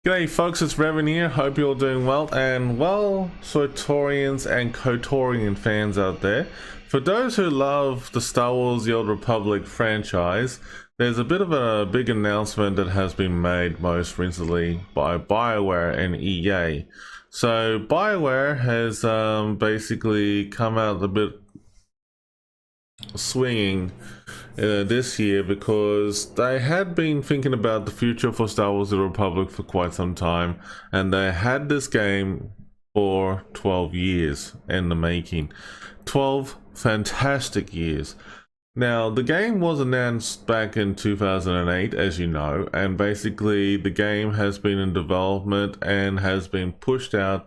G'day folks, it's Revan here. Hope you're all doing well, and well, SWTORians and KOTORian fans out there. For those who love the Star Wars The Old Republic franchise, there's a bit of a big announcement that has been made most recently by Bioware and EA. So Bioware has basically come out a bit swinging this year because they had been thinking about the future for Star Wars The Republic for quite some time, and they had this game for 12 years in the making. 12 fantastic years. Now, the game was announced back in 2008, as you know, and basically the game has been in development and has been pushed out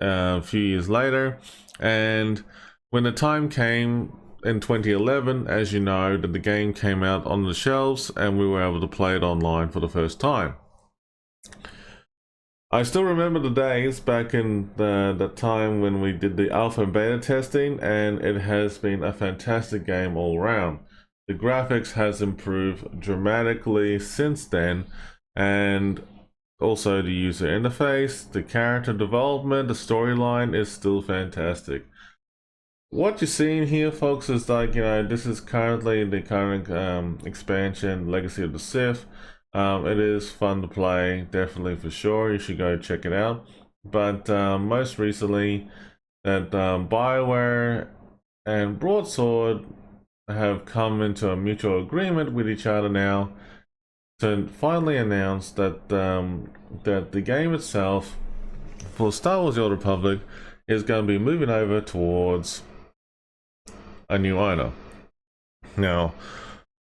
a few years later. And when the time came in 2011, as you know, that the game came out on the shelves and we were able to play it online for the first time. I still remember the days back in the time when we did the alpha and beta testing, and it has been a fantastic game all around. The graphics has improved dramatically since then, and also the user interface, the character development, the storyline is still fantastic. What you're seeing here, folks, is like, you know, this is currently the current expansion, Legacy of the Sith. It is fun to play, definitely, for sure. You should go check it out. But most recently, that Bioware and Broadsword have come into a mutual agreement with each other now to finally announce that that the game itself for Star Wars: The Old Republic is going to be moving over towards a new owner. Now,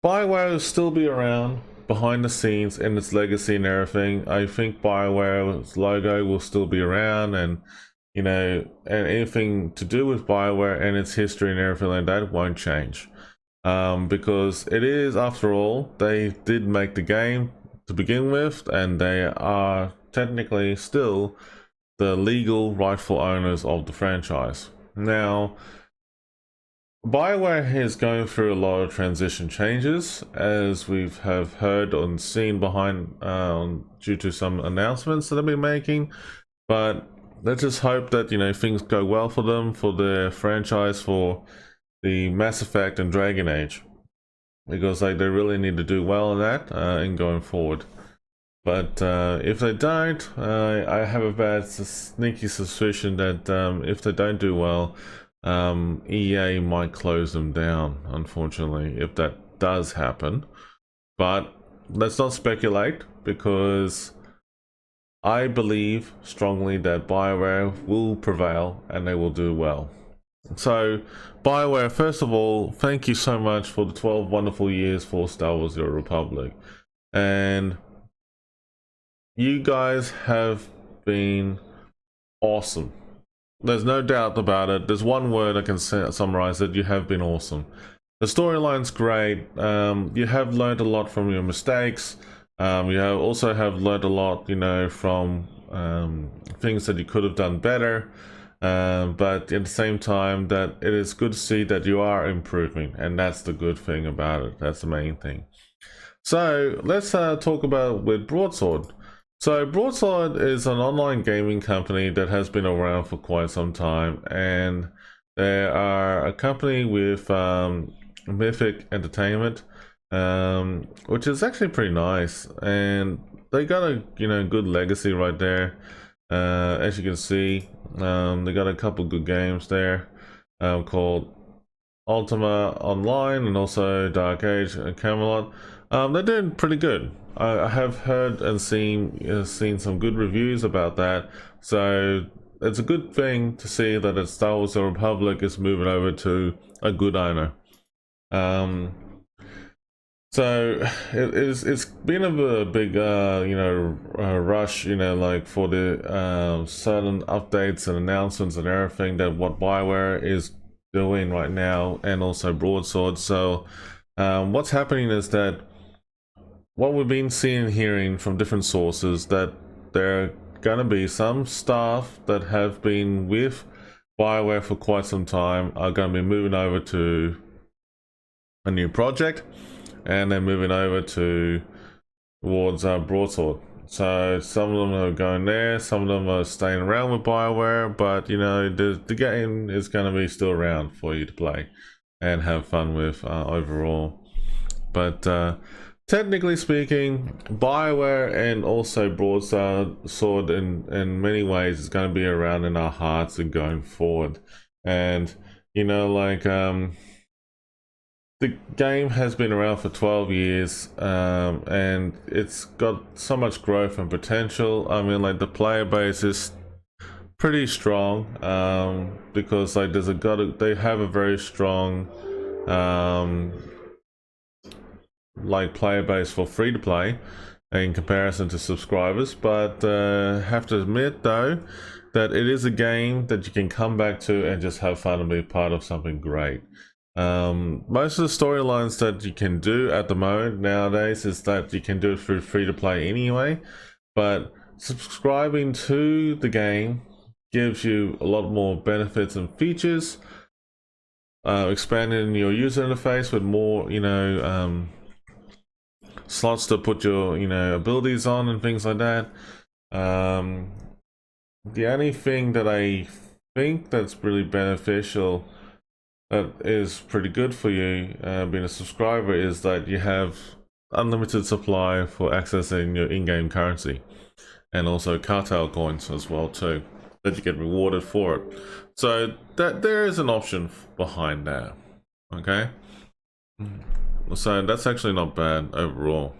Bioware will still be around behind the scenes in its legacy and everything. I think Bioware's logo will still be around, and you know, and anything to do with Bioware and its history and everything like that won't change, because it is, after all, they did make the game to begin with, and they are technically still the legal rightful owners of the franchise. Now, Bioware is going through a lot of transition changes, as we have heard and seen behind due to some announcements that they've been making. But let's just hope that, you know, things go well for them, for their franchise, for the Mass Effect and Dragon Age, because like they really need to do well in that in going forward. But if they don't, I have a bad sneaky suspicion that if they don't do well, EA might close them down, unfortunately, if that does happen. But let's not speculate, because I believe strongly that Bioware will prevail and they will do well. So Bioware, first of all, thank you so much for the 12 wonderful years for Star Wars: The Old Republic, and you guys have been awesome. There's no doubt about it. There's one word I can summarize it: you have been awesome. The storyline's great. You have learned a lot from your mistakes. You also have learned a lot, you know, from things that you could have done better. But at the same time, that it is good to see that you are improving, and that's the good thing about it. That's the main thing. So let's talk about with Broadsword. So Broadsword is an online gaming company that has been around for quite some time, and they are a company with Mythic Entertainment, which is actually pretty nice, and they got a, you know, good legacy right there. As you can see, they got a couple good games there called Ultima Online and also Dark Age and Camelot. They're doing pretty good. I have heard and seen some good reviews about that, so it's a good thing to see that it's Star Wars: The Republic is moving over to a good owner. So it's been a big you know, rush, you know, like for the certain updates and announcements and everything that what Bioware is doing right now, and also Broadsword. So what's happening is that what we've been seeing and hearing from different sources, that there are gonna be some staff that have been with Bioware for quite some time are gonna be moving over to a new project, and they're moving over towards Broadsword. So some of them are going there, some of them are staying around with Bioware, but you know, the game is going to be still around for you to play and have fun with overall. But technically speaking, Bioware and also Broadsword in many ways is going to be around in our hearts and going forward. And you know, like the game has been around for 12 years, and it's got so much growth and potential. I mean, like the player base is pretty strong, because like they have a very strong like player base for free to play in comparison to subscribers. But have to admit though that it is a game that you can come back to and just have fun and be part of something great. Most of the storylines that you can do at the moment nowadays is that you can do it through free to play anyway, but subscribing to the game gives you a lot more benefits and features, expanding your user interface with more, you know, slots to put your, you know, abilities on and things like that. The only thing that I think that's really beneficial, that is pretty good for you being a subscriber, is that you have unlimited supply for accessing your in-game currency, and also cartel coins as well too, that you get rewarded for it. So that there is an option behind that. Okay, so that's actually not bad overall.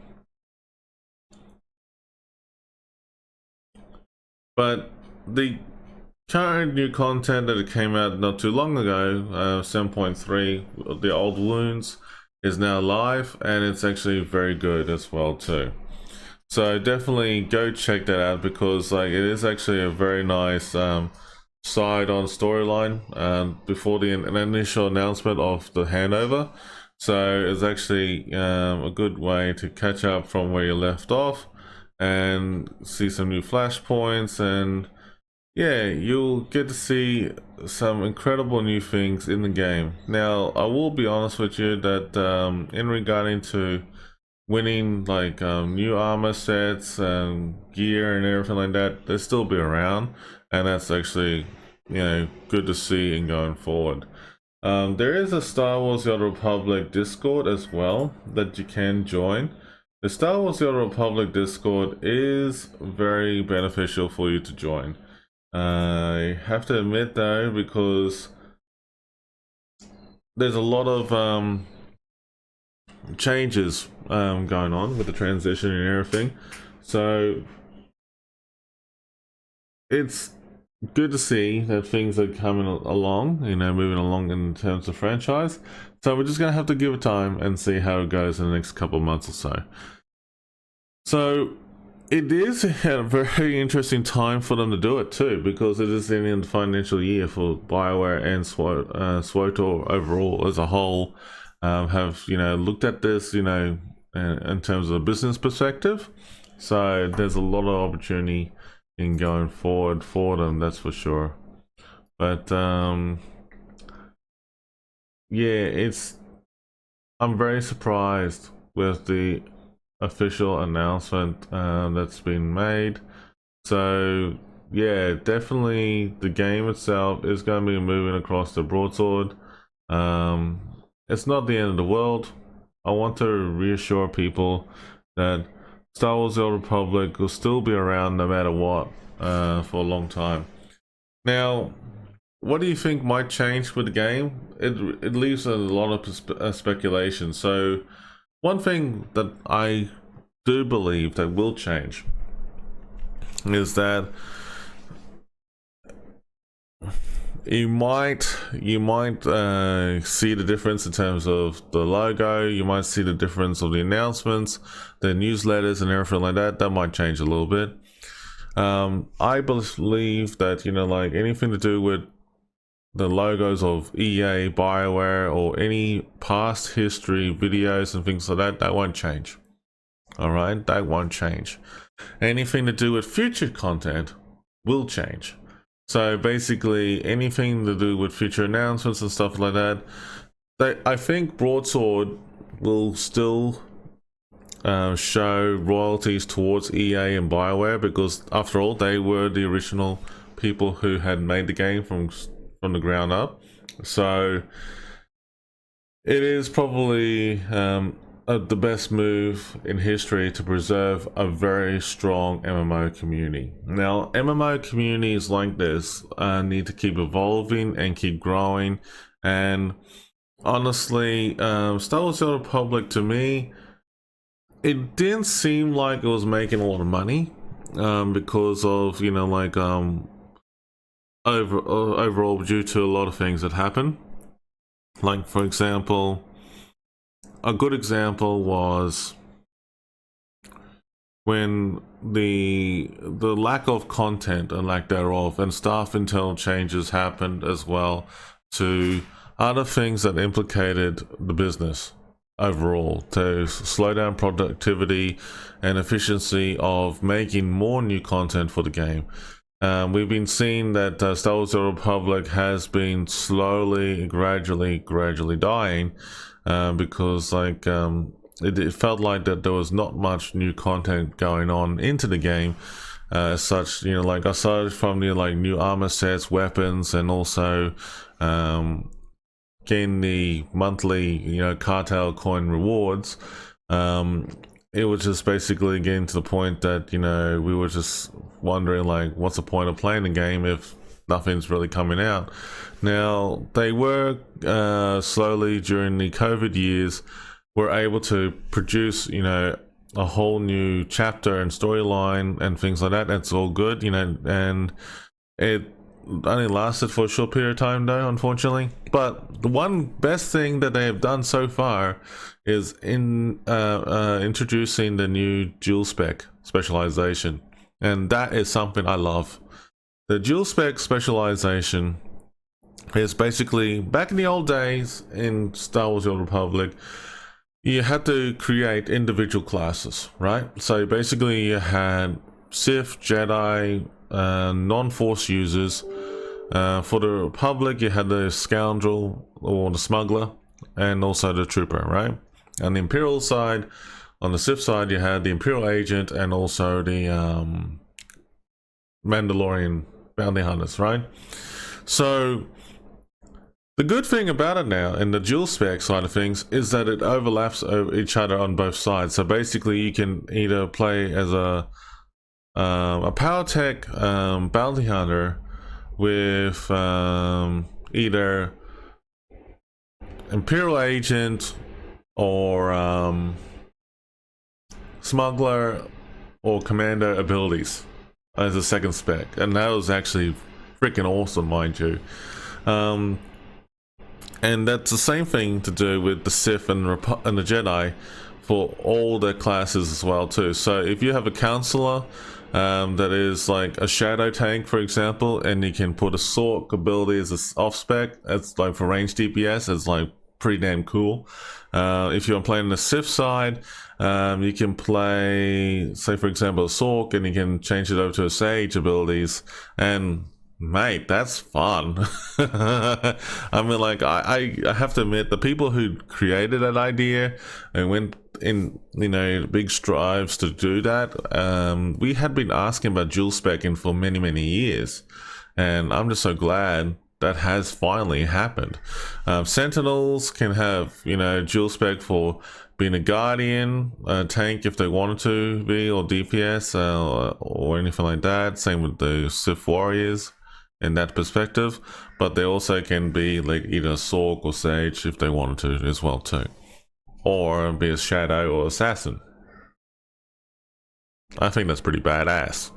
But the current new content that it came out not too long ago, 7.3, the old wounds, is now live, and it's actually very good as well too. So definitely go check that out, because like it is actually a very nice side-on storyline before the initial announcement of the handover. So it's actually a good way to catch up from where you left off and see some new flashpoints, and yeah, you'll get to see some incredible new things in the game. Now, I will be honest with you that in regarding to winning like new armor sets and gear and everything like that, they'll still be around, and that's actually, you know, good to see in going forward. There is a Star Wars: The Old Republic Discord as well that you can join. The Star Wars: The Old Republic Discord is very beneficial for you to join. I have to admit though, because there's a lot of changes going on with the transition and everything, so it's good to see that things are coming along, you know, moving along in terms of franchise. So we're just gonna have to give it time and see how it goes in the next couple of months or so. So it is a very interesting time for them to do it too, because it is in the financial year for Bioware and SWTOR overall as a whole. Have, you know, looked at this, you know, in terms of a business perspective. So there's a lot of opportunity in going forward for them, that's for sure. But yeah, I'm very surprised with the official announcement that's been made. So yeah, definitely the game itself is going to be moving across the Broadsword. It's not the end of the world. I want to reassure people that Star Wars: The Old Republic will still be around no matter what for a long time. Now, what do you think might change with the game? It leaves a lot of speculation. So one thing that I do believe that will change is that you might see the difference in terms of the logo. You might see the difference of the announcements, the newsletters and everything like that. That might change a little bit. I believe that, you know, like anything to do with the logos of EA, Bioware, or any past history videos and things like that, that won't change. All right, that won't change. Anything to do with future content will change. So basically anything to do with future announcements and stuff like that, I think Broadsword will still show royalties towards EA and Bioware, because after all, they were the original people who had made the game from the ground up. So it is probably the best move in history to preserve a very strong MMO community. Now, MMO communities like this need to keep evolving and keep growing. And honestly, Star Wars: The Old Republic, to me, it didn't seem like it was making a lot of money because of, you know, like overall due to a lot of things that happened. Like, for example, a good example was when the lack of content and lack thereof, and staff internal changes happened as well to other things that implicated the business overall, to slow down productivity and efficiency of making more new content for the game. We've been seeing that Star Wars: The Old Republic has been slowly, gradually dying because, like, it felt like that there was not much new content going on into the game as such. You know, like, aside from the new armor sets, weapons, and also getting the monthly cartel coin rewards, it was just basically getting to the point that we were just wondering, like, what's the point of playing the game if nothing's really coming out. Now, they were slowly during the COVID years were able to produce a whole new chapter and storyline and things like that. That's all good, and it only lasted for a short period of time though, unfortunately. But the one best thing that they have done so far is in introducing the new dual spec specialization, and that is something I love. The dual spec specialization is basically, back in the old days in Star Wars: The Old Republic, you had to create individual classes, right? So basically you had Sith, Jedi, non-Force users. For the Republic, you had the Scoundrel or the Smuggler, and also the Trooper, right? On the Imperial side, on the Sith side, you had the Imperial Agent and also the Mandalorian Bounty Hunters, right? So the good thing about it now in the dual spec side of things is that it overlaps each other on both sides. So basically you can either play as a power tech bounty hunter with either Imperial Agent or Smuggler or Commander abilities as a second spec, and that was actually freaking awesome, mind you. And that's the same thing to do with the Sith and the Jedi for all their classes as well too. So if you have a counselor that is like a shadow tank, for example, and you can put a Sork ability as an off spec, that's like for range DPS, it's like pretty damn cool. If you're playing the Sith side, you can play, say for example, a Sork, and you can change it over to a Sage abilities, and mate, that's fun. I mean, like, I have to admit, the people who created that idea and went in, big strives to do that, we had been asking about dual specking for many years, and I'm just so glad that has finally happened. Sentinels can have, dual spec for being a Guardian, a tank if they wanted to be, or DPS, or anything like that. Same with the Sith Warriors in that perspective, but they also can be like either Sork or Sage if they wanted to as well too, or be a Shadow or Assassin. I think that's pretty badass.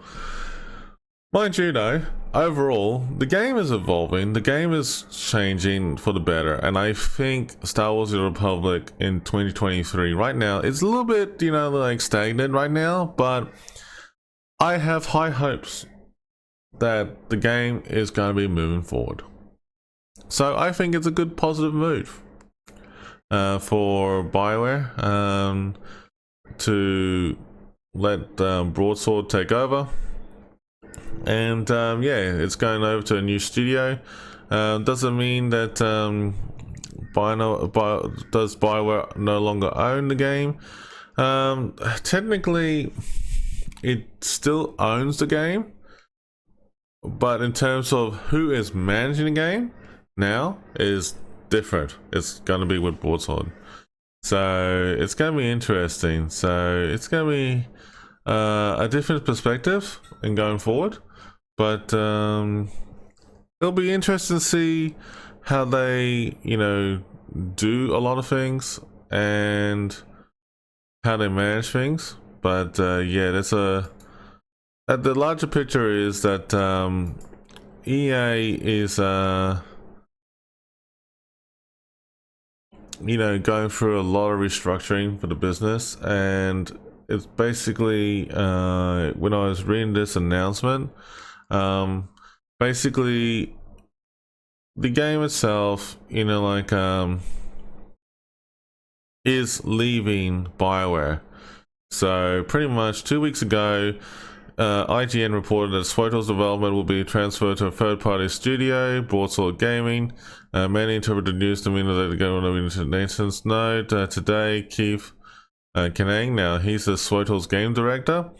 Mind you though, overall, the game is evolving, the game is changing for the better, and I think Star Wars: The Republic in 2023 right now is a little bit, like stagnant right now, but I have high hopes that the game is going to be moving forward. So I think it's a good positive move for Bioware to let Broadsword take over, and yeah, it's going over to a new studio. Doesn't mean that does Bioware no longer own the game. Technically, it still owns the game, but in terms of who is managing the game now is different. It's going to be with Broadsword. So it's going to be interesting. So it's going to be a different perspective in going forward. But it'll be interesting to see how they, do a lot of things and how they manage things. But yeah, that's the larger picture is that EA is going through a lot of restructuring for the business, and it's basically when I was reading this announcement, basically the game itself, is leaving Bioware. So pretty much 2 weeks ago, IGN reported that SWTOR's development will be transferred to a third-party studio, Broadsword Gaming. Many interpreted news to mean that they're going to the nation's node. Today, Keith Kanang, now he's the SWTOR's game director,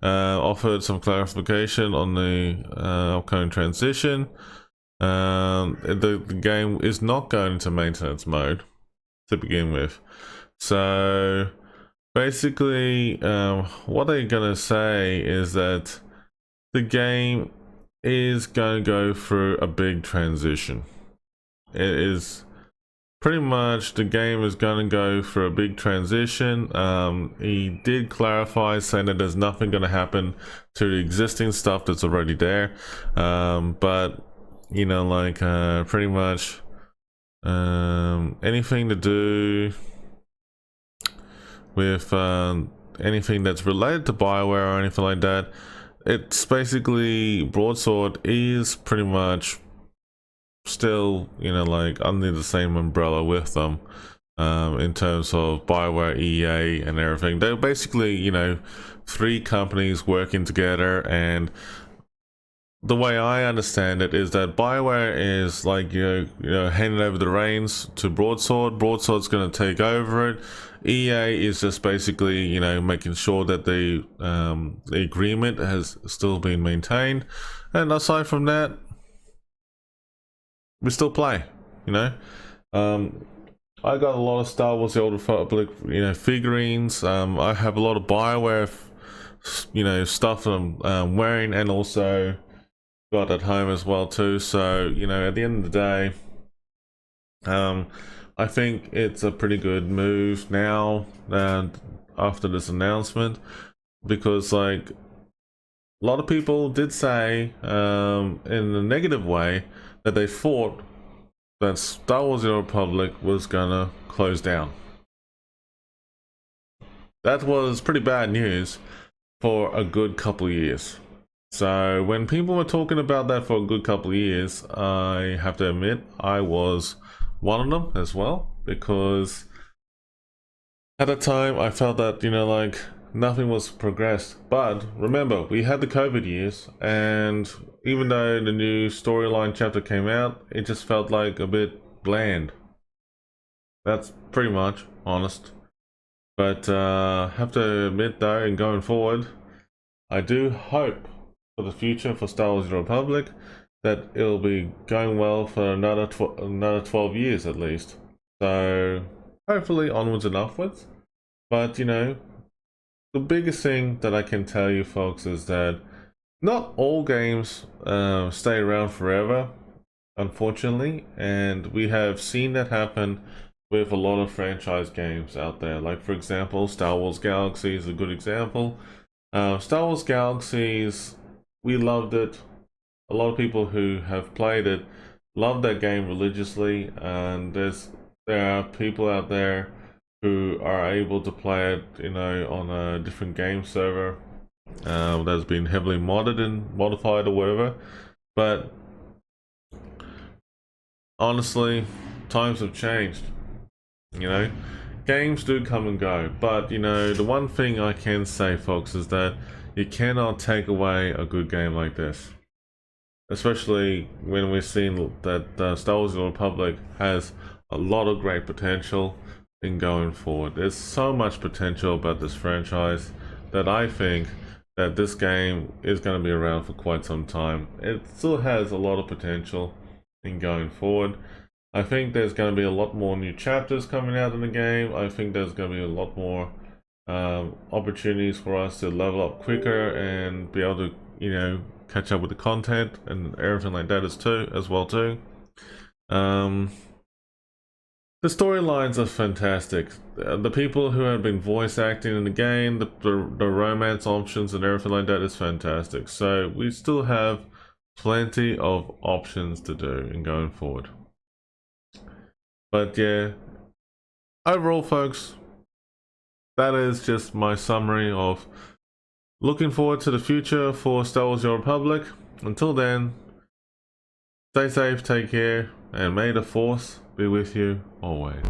offered some clarification on the upcoming transition. The game is not going into maintenance mode to begin with. So basically, what they're gonna say is that the game is going to go through a big transition. It is pretty much, the game is going to go through a big transition. He did clarify, saying that there's nothing going to happen to the existing stuff that's already there, but pretty much anything to do with anything that's related to Bioware or anything like that, it's basically Broadsword is pretty much still under the same umbrella with them, in terms of Bioware, EA and everything. They're basically 3 companies working together, and the way I understand it is that Bioware is handing over the reins to Broadsword. Broadsword's going to take over it. EA is just basically making sure that the agreement has still been maintained, and aside from that, we still play. I got a lot of Star Wars The Old Republic figurines. I have a lot of Bioware stuff that I'm wearing, and also got at home as well too. So at the end of the day, I think it's a pretty good move now, after this announcement, because a lot of people did say in a negative way that they thought that Star Wars The Old Republic was gonna close down. That was pretty bad news for a good couple of years. So when people were talking about that for a good couple of years, I have to admit I was one of them as well, because at the time I felt that nothing was progressed. But remember, we had the COVID years, and even though the new storyline chapter came out, it just felt like a bit bland. That's pretty much honest. But have to admit though, in going forward, I do hope for the future for Star Wars: The Republic that it'll be going well for another 12 years at least. So hopefully onwards and upwards. But the biggest thing that I can tell you folks is that not all games stay around forever, unfortunately, and we have seen that happen with a lot of franchise games out there. Like for example, Star Wars Galaxy is a good example. Star Wars Galaxies, we loved it. A lot of people who have played it love that game religiously, and there are people out there who are able to play it on a different game server that's been heavily modded and modified or whatever. But honestly, times have changed. Games do come and go, but the one thing I can say, folks, is that you cannot take away a good game like this, especially when we've seen that Star Wars: The Old Republic has a lot of great potential. in going forward. There's so much potential about this franchise that I think that this game is going to be around for quite some time. It still has a lot of potential in going forward. I think there's going to be a lot more new chapters coming out in the game. I think there's going to be a lot more opportunities for us to level up quicker and be able to, you know, catch up with the content and everything like that as well too. The storylines are fantastic. The people who have been voice acting in the game, the romance options and everything like that is fantastic. So we still have plenty of options to do in going forward. But yeah, overall folks, that is just my summary of looking forward to the future for Star Wars: The Old Republic. Until then, stay safe, take care, and may the Force be with you always.